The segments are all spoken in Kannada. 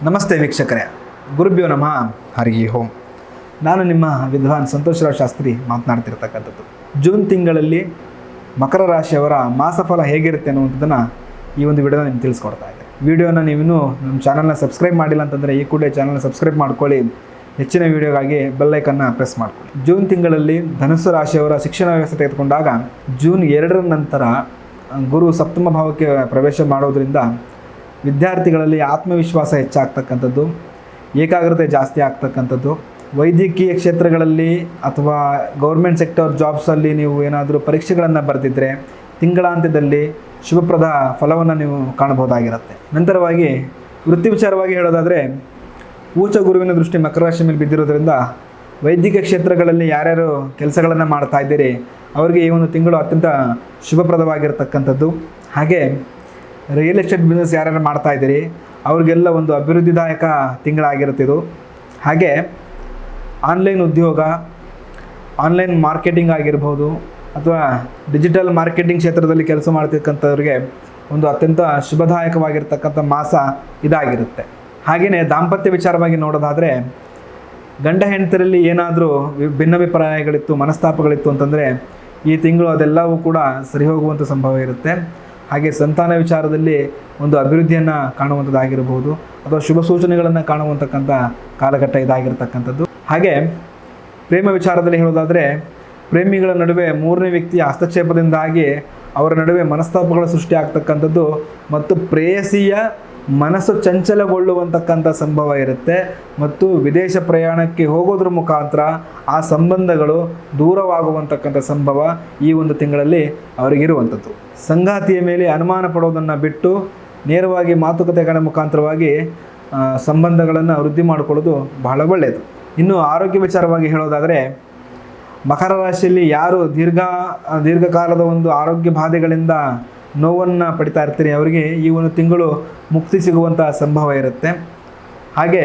ನಮಸ್ತೆ ವೀಕ್ಷಕರೇ, ಗುರುಭ್ಯೋ ನಮಃ, ಹರಿ ಓಂ. ನಾನು ನಿಮ್ಮ ವಿದ್ವಾನ್ ಸಂತೋಷರಾವ್ ಶಾಸ್ತ್ರಿ ಮಾತನಾಡ್ತಿರ್ತಕ್ಕಂಥದ್ದು. ಜೂನ್ ತಿಂಗಳಲ್ಲಿ ಮಕರ ರಾಶಿಯವರ ಮಾಸಫಲ ಹೇಗಿರುತ್ತೆ ಅನ್ನುವಂಥದ್ದನ್ನು ಈ ಒಂದು ವಿಡಿಯೋನ ನಿಮ್ಗೆ ತಿಳಿಸ್ಕೊಡ್ತಾ ಇದ್ದೆ. ವಿಡಿಯೋನ ನೀವಿನ್ನೂ ನಮ್ಮ ಚಾನಲ್ನ ಸಬ್ಸ್ಕ್ರೈಬ್ ಮಾಡಿಲ್ಲ ಅಂತಂದರೆ ಈ ಕೂಡಲೇ ಚಾನಲ್ನ ಸಬ್ಸ್ಕ್ರೈಬ್ ಮಾಡ್ಕೊಳ್ಳಿ. ಹೆಚ್ಚಿನ ವಿಡಿಯೋಗಾಗಿ ಬೆಲ್ಲೈಕನ್ನ ಪ್ರೆಸ್ ಮಾಡ್ಕೊಳ್ಳಿ. ಜೂನ್ ತಿಂಗಳಲ್ಲಿ ಧನುಸ್ಸು ರಾಶಿಯವರ ಶಿಕ್ಷಣ ವ್ಯವಸ್ಥೆ ತೆಗೆದುಕೊಂಡಾಗ ಜೂನ್ 2ರ ನಂತರ ಗುರು ಸಪ್ತಮ ಭಾವಕ್ಕೆ ಪ್ರವೇಶ ಮಾಡೋದ್ರಿಂದ ವಿದ್ಯಾರ್ಥಿಗಳಲ್ಲಿ ಆತ್ಮವಿಶ್ವಾಸ ಹೆಚ್ಚಾಗ್ತಕ್ಕಂಥದ್ದು, ಏಕಾಗ್ರತೆ ಜಾಸ್ತಿ ಆಗ್ತಕ್ಕಂಥದ್ದು, ವೈದ್ಯಕೀಯ ಕ್ಷೇತ್ರಗಳಲ್ಲಿ ಅಥವಾ ಗೌರ್ಮೆಂಟ್ ಸೆಕ್ಟರ್ ಜಾಬ್ಸಲ್ಲಿ ನೀವು ಏನಾದರೂ ಪರೀಕ್ಷೆಗಳನ್ನು ಬರೆದಿದ್ದರೆ ತಿಂಗಳಾಂತ್ಯದಲ್ಲಿ ಶುಭಪ್ರದ ಫಲವನ್ನು ನೀವು ಕಾಣಬಹುದಾಗಿರುತ್ತೆ. ನಂತರವಾಗಿ ವೃತ್ತಿ ವಿಚಾರವಾಗಿ ಹೇಳೋದಾದರೆ ಉಚ್ಚ ಗುರುವಿನ ದೃಷ್ಟಿ ಮಕರ ರಾಶಿ ಮೇಲೆ ಬಿದ್ದಿರೋದ್ರಿಂದ ವೈದ್ಯಕೀಯ ಕ್ಷೇತ್ರಗಳಲ್ಲಿ ಯಾರ್ಯಾರು ಕೆಲಸಗಳನ್ನು ಮಾಡ್ತಾ ಇದ್ದೀರಿ ಅವರಿಗೆ ಈ ಒಂದು ತಿಂಗಳು ಅತ್ಯಂತ ಶುಭಪ್ರದವಾಗಿರ್ತಕ್ಕಂಥದ್ದು. ಹಾಗೆ ರಿಯಲ್ ಎಸ್ಟೇಟ್ ಬಿಸ್ನೆಸ್ ಯಾರ್ಯಾರು ಮಾಡ್ತಾ ಇದ್ದೀರಿ ಅವ್ರಿಗೆಲ್ಲ ಒಂದು ಅಭಿವೃದ್ಧಿದಾಯಕ ತಿಂಗಳಾಗಿರುತ್ತೆ ಇದು. ಹಾಗೆ ಆನ್ಲೈನ್ ಉದ್ಯೋಗ, ಆನ್ಲೈನ್ ಮಾರ್ಕೆಟಿಂಗ್ ಆಗಿರ್ಬೋದು ಅಥವಾ ಡಿಜಿಟಲ್ ಮಾರ್ಕೆಟಿಂಗ್ ಕ್ಷೇತ್ರದಲ್ಲಿ ಕೆಲಸ ಮಾಡ್ತಕ್ಕಂಥವ್ರಿಗೆ ಒಂದು ಅತ್ಯಂತ ಶುಭದಾಯಕವಾಗಿರ್ತಕ್ಕಂಥ ಮಾಸ ಇದಾಗಿರುತ್ತೆ. ಹಾಗೆಯೇ ದಾಂಪತ್ಯ ವಿಚಾರವಾಗಿ ನೋಡೋದಾದರೆ ಗಂಡ ಹೆಂಡತಿರಲ್ಲಿ ಏನಾದರೂ ಭಿನ್ನಾಭಿಪ್ರಾಯಗಳಿತ್ತು, ಮನಸ್ತಾಪಗಳಿತ್ತು ಅಂತಂದರೆ ಈ ತಿಂಗಳು ಅದೆಲ್ಲವೂ ಕೂಡ ಸರಿ ಹೋಗುವಂಥ ಸಂಭವ ಇರುತ್ತೆ. ಹಾಗೆ ಸಂತಾನ ವಿಚಾರದಲ್ಲಿ ಒಂದು ಅಭಿವೃದ್ಧಿಯನ್ನು ಕಾಣುವಂಥದ್ದಾಗಿರ್ಬೋದು ಅಥವಾ ಶುಭ ಸೂಚನೆಗಳನ್ನು ಕಾಣುವಂತಕ್ಕಂಥ ಕಾಲಘಟ್ಟ ಇದಾಗಿರ್ತಕ್ಕಂಥದ್ದು. ಹಾಗೆ ಪ್ರೇಮ ವಿಚಾರದಲ್ಲಿ ಹೇಳೋದಾದರೆ ಪ್ರೇಮಿಗಳ ನಡುವೆ ಮೂರನೇ ವ್ಯಕ್ತಿಯ ಹಸ್ತಕ್ಷೇಪದಿಂದಾಗಿ ಅವರ ನಡುವೆ ಮನಸ್ತಾಪಗಳ ಸೃಷ್ಟಿ ಆಗ್ತಕ್ಕಂಥದ್ದು ಮತ್ತು ಪ್ರೇಯಸಿಯ ಮನಸ್ಸು ಚಂಚಲಗೊಳ್ಳುವಂತಕ್ಕಂಥ ಸಂಭವ ಇರುತ್ತೆ ಮತ್ತು ವಿದೇಶ ಪ್ರಯಾಣಕ್ಕೆ ಹೋಗೋದ್ರ ಮುಖಾಂತರ ಆ ಸಂಬಂಧಗಳು ದೂರವಾಗುವಂತಕ್ಕಂಥ ಸಂಭವ ಈ ಒಂದು ತಿಂಗಳಲ್ಲಿ ಅವರಿಗಿರುವಂಥದ್ದು. ಸಂಗಾತಿಯ ಮೇಲೆ ಅನುಮಾನ ಪಡೋದನ್ನು ಬಿಟ್ಟು ನೇರವಾಗಿ ಮಾತುಕತೆಗಳ ಮುಖಾಂತರವಾಗಿ ಸಂಬಂಧಗಳನ್ನು ವೃದ್ಧಿ ಮಾಡಿಕೊಳ್ಳೋದು ಬಹಳ ಒಳ್ಳೆಯದು. ಇನ್ನು ಆರೋಗ್ಯ ವಿಚಾರವಾಗಿ ಹೇಳೋದಾದರೆ ಮಕರ ರಾಶಿಯಲ್ಲಿ ಯಾರು ದೀರ್ಘಕಾಲದ ಒಂದು ಆರೋಗ್ಯ ಬಾಧೆಗಳಿಂದ ನೋವನ್ನು ಪಡಿತಾ ಇರ್ತೀರಿ ಅವರಿಗೆ ಈ ಒಂದು ತಿಂಗಳು ಮುಕ್ತಿ ಸಿಗುವಂಥ ಸಂಭವ ಇರುತ್ತೆ. ಹಾಗೆ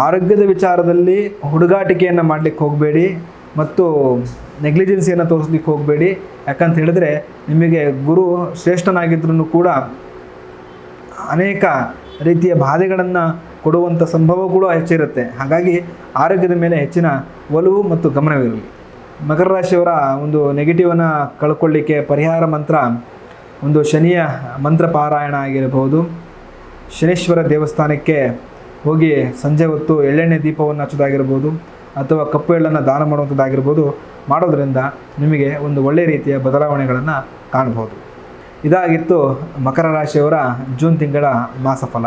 ಆರೋಗ್ಯದ ವಿಚಾರದಲ್ಲಿ ಹುಡುಗಾಟಿಕೆಯನ್ನು ಮಾಡಲಿಕ್ಕೆ ಹೋಗಬೇಡಿ ಮತ್ತು ನೆಗ್ಲಿಜೆನ್ಸಿಯನ್ನು ತೋರಿಸ್ಲಿಕ್ಕೆ ಹೋಗಬೇಡಿ. ಯಾಕಂತ ಹೇಳಿದ್ರೆ ನಿಮಗೆ ಗುರು ಶ್ರೇಷ್ಠನಾಗಿದ್ರೂ ಕೂಡ ಅನೇಕ ರೀತಿಯ ಬಾಧೆಗಳನ್ನು ಕೊಡುವಂಥ ಸಂಭವ ಕೂಡ ಹೆಚ್ಚಿರುತ್ತೆ. ಹಾಗಾಗಿ ಆರೋಗ್ಯದ ಮೇಲೆ ಹೆಚ್ಚಿನ ಒಲವು ಮತ್ತು ಗಮನವಿರಲಿ. ಮಕರ ರಾಶಿಯವರ ಒಂದು ನೆಗೆಟಿವನ್ನು ಕಳ್ಕೊಳ್ಳಿಕ್ಕೆ ಪರಿಹಾರ ಮಂತ್ರ ಒಂದು ಶನಿಯ ಮಂತ್ರ ಪಾರಾಯಣ ಆಗಿರಬಹುದು, ಶನೀಶ್ವರ ದೇವಸ್ಥಾನಕ್ಕೆ ಹೋಗಿ ಸಂಜೆ ಹೊತ್ತು ಎಳ್ಳೆಣ್ಣೆ ದೀಪವನ್ನು ಹಚ್ಚೋದಾಗಿರ್ಬೋದು ಅಥವಾ ಕಪ್ಪು ಎಳ್ಳನ್ನು ದಾನ ಮಾಡುವಂಥದ್ದಾಗಿರ್ಬೋದು. ಮಾಡೋದರಿಂದ ನಿಮಗೆ ಒಂದು ಒಳ್ಳೆಯ ರೀತಿಯ ಬದಲಾವಣೆಗಳನ್ನು ಕಾಣ್ಬೋದು. ಇದಾಗಿತ್ತು ಮಕರ ರಾಶಿಯವರ ಜೂನ್ ತಿಂಗಳ ಮಾಸಫಲ.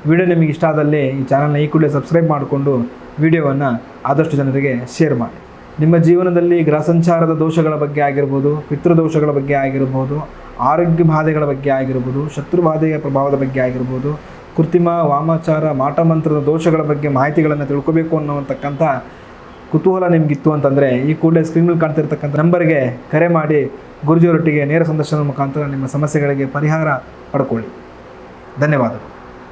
ವಿಡಿಯೋ ನಿಮಗೆ ಇಷ್ಟ ಆದಲ್ಲಿ ಈ ಚಾನಲ್ನ ಈ ಕೂಡಲೇ ಸಬ್ಸ್ಕ್ರೈಬ್ ಮಾಡಿಕೊಂಡು ವಿಡಿಯೋವನ್ನು ಆದಷ್ಟು ಜನರಿಗೆ ಶೇರ್ ಮಾಡಿ. ನಿಮ್ಮ ಜೀವನದಲ್ಲಿ ಗ್ರಹ ಸಂಚಾರದ ದೋಷಗಳ ಬಗ್ಗೆ ಆಗಿರ್ಬೋದು, ಪಿತೃದೋಷಗಳ ಬಗ್ಗೆ ಆಗಿರ್ಬೋದು, ಆರೋಗ್ಯ ಬಾಧೆಗಳ ಬಗ್ಗೆ ಆಗಿರ್ಬೋದು, ಶತ್ರು ಬಾಧೆಯ ಪ್ರಭಾವದ ಬಗ್ಗೆ ಆಗಿರ್ಬೋದು, ಕೃತ್ರಿಮ ವಾಮಾಚಾರ ಮಾಟಮಂತ್ರದ ದೋಷಗಳ ಬಗ್ಗೆ ಮಾಹಿತಿಗಳನ್ನು ತಿಳ್ಕೋಬೇಕು ಅನ್ನುವಂತಕ್ಕಂಥ ಕುತೂಹಲ ನಿಮಗಿತ್ತು ಅಂತಂದರೆ ಈ ಕೂಡಲೇ ಸ್ಕ್ರೀನಲ್ಲಿ ಕಾಣ್ತಿರ್ತಕ್ಕಂಥ ನಂಬರ್ಗೆ ಕರೆ ಮಾಡಿ ಗುರುಜಿಯವರೊಟ್ಟಿಗೆ ನೇರ ಸಂದರ್ಶನದ ಮುಖಾಂತರ ನಿಮ್ಮ ಸಮಸ್ಯೆಗಳಿಗೆ ಪರಿಹಾರ ಪಡ್ಕೊಳ್ಳಿ. ಧನ್ಯವಾದಗಳು.